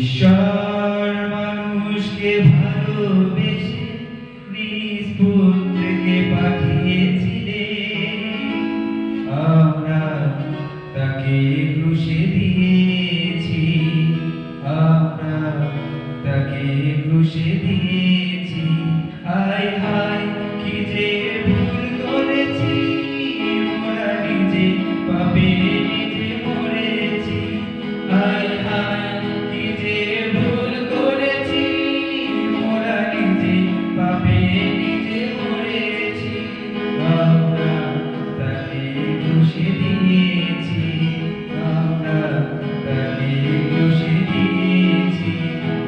ঈশ্বর মানুষকে ভালোবেসে নিজ পুত্রকে পাঠিয়েছিলেন, আমরা তাকে ক্রুশে দিয়েছি, আমরা তাকে ক্রুশে দিয়েছি। হায় হায় কি যে ভুল করেছি, মোরা নিজে পাপে নিজে মরেছি। হায় হায় কি যে ভুল করেছি, মোরা নিজে পাপে নিজে মরেছি। আমরা তাকে ক্রুশে দিয়েছি, আমরা তাকে ক্রুশে দিয়েছি।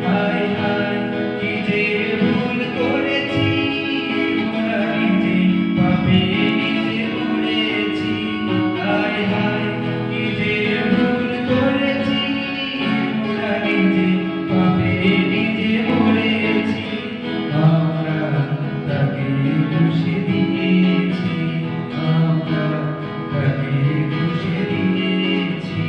হায় হায় কি যে ভুল করেছি, মোরা নিজে পাপে নিজে মরেছি। হায় হায় কি যে ভুল করেছি, মোরা নিজে পাপে নিজে মরেছি। আমরা তাকে ক্রুশে দিয়েছি, আমরা তাকে ক্রুশে দিয়েছি।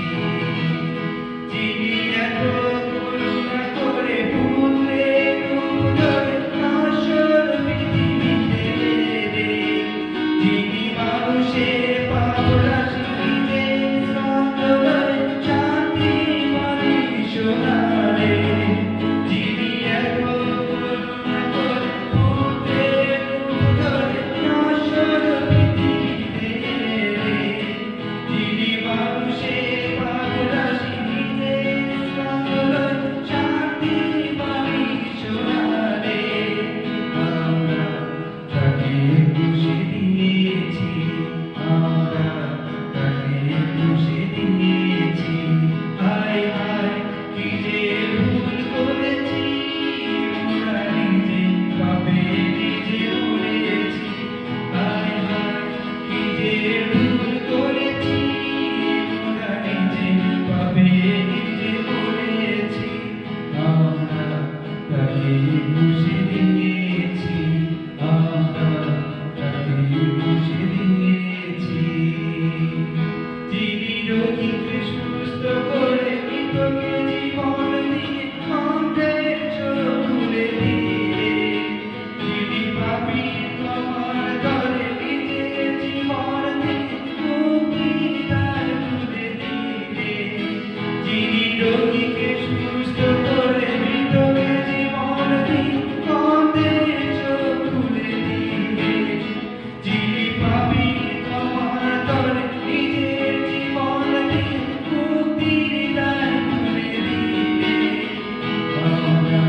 যিনি এত করুণা করে পুত্রের রূপ ধরে আসল পৃথিবীতে এলেন, যিনি মানুষের পাপ রাশি নিতে শ্রান্ত করে শান্তি বাণী শোনালেন। যিনি এত করুণা করে পুত্রের রূপ ধরে আসল পৃথিবীতে এলেন, যিনি মানুষের পাপ রাশি নিতে শ্রান্ত করে শান্তি বাণী শোনালেন। আমরা তাকে ক্রুশে দিয়েছি, আমরা তাকে ক্রুশে দিয়েছি। হায় হায় কি যে ভুল করেছি, মোরা নিজে পাপে নিজে মরেছি। হায় হায় কি যে ভুল করেছি, মোরা নিজে পাপে নিজে মরেছি। আমরা তাকে ক্রুশে দিয়েছি, আমরা তাকে ক্রুশে দিয়েছি। যিনি রোগীকে সুস্থ করে মৃতকে জীবন দিয়ে অন্ধের চোখ খুলে দিলেন, যিনি পাপীর ক্ষমার করে নিজের জীবন দিয়ে মুক্তির দ্বার খুলে দিলেন, যিনি রোগীকে সুস্থ করে মৃতকে জীবন দিয়ে অন্ধের চোখ খুলে দিলেন, যিনি পাপীর ক্ষমার করে নিজের জীবন দিয়ে মুক্তির দ্বার খুলে দিলেন। আমরা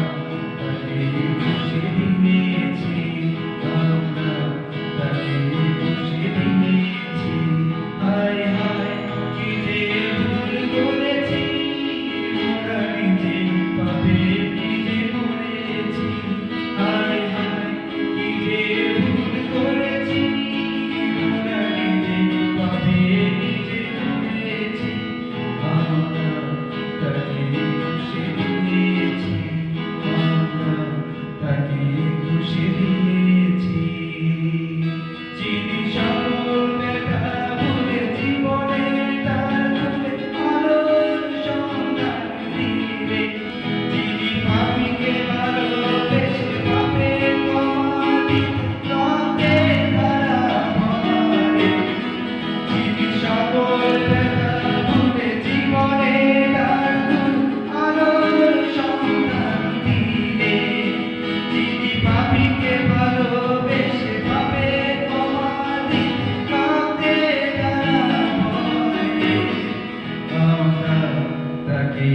তাকে ক্রুশে দিয়েছি, আমরা তাকে ক্রুশে দিয়েছি। হায় হায় কি যে ভুল করেছি, মোরা নিজে পাপে নিজে মরেছি। হায় হায় কি যে ভুল করেছি, মোরা নিজে পাপে নিজে মরেছি। আমরা তাকে ক্রুশে দিয়েছি, আমরা তাকে ক্রুশে দিয়েছি। যিনি সকল ব্যথা ভুলে জীবনের দ্বার খুলে আলোর সন্ধান দিলেন, যিনি পাপীকে ভালোবেসে পাপের ক্ষমা দিতে রক্তের ধারা বহালেন, যিনি সকল ব্যথা ভুলে জীবনের দ্বার খুলে আলোর সন্ধান দিলেন, যিনি পাপীকে ভালোবেসে পাপের ক্ষমা দিতে রক্তের ধারা বহালেন। আমরা তাকে